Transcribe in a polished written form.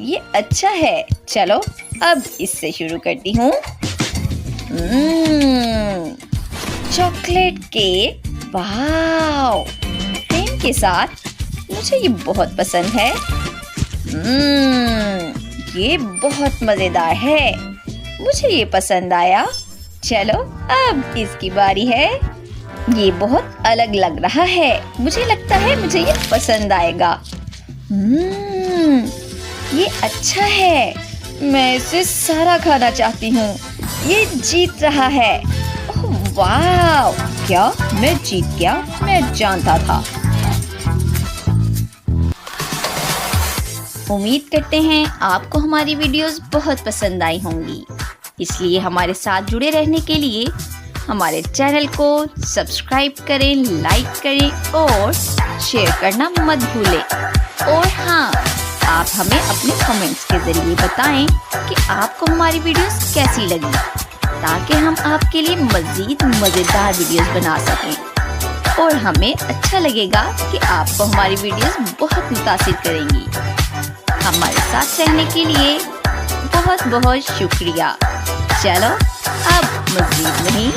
ये अच्छा है। चलो अब इससे शुरू करती हूँ। चॉकलेट केक, वाव! क्रीम के साथ मुझे ये बहुत पसंद है। ये बहुत मजेदार है, मुझे ये पसंद आया। चलो अब इसकी बारी है। ये बहुत अलग लग रहा है, मुझे लगता है मुझे ये पसंद आएगा। ये अच्छा है, मैं इसे सारा खाना चाहती हूँ। ये जीत रहा है। ओह वाव! क्या मैं जीत गया? मैं जानता था। उम्मीद करते हैं आपको हमारी वीडियोस बहुत पसंद आई होंगी। इसलिए हमारे साथ जुड़े रहने के लिए हमारे चैनल को सब्सक्राइब करें, लाइक करें और शेयर करना मत भूलें। और हाँ, आप हमें अपने कमेंट्स के ज़रिए बताएं कि आपको हमारी वीडियोस कैसी लगी, ताकि हम आपके लिए मज़ीद मज़ेदार वीडियोस बना सकें। और हमें अच्छा लगेगा कि आपको हमारी वीडियोस बहुत मुतासिर करेंगी। हमारे साथ रहने के लिए बहुत बहुत शुक्रिया। चलो अब मज़ीद नहीं,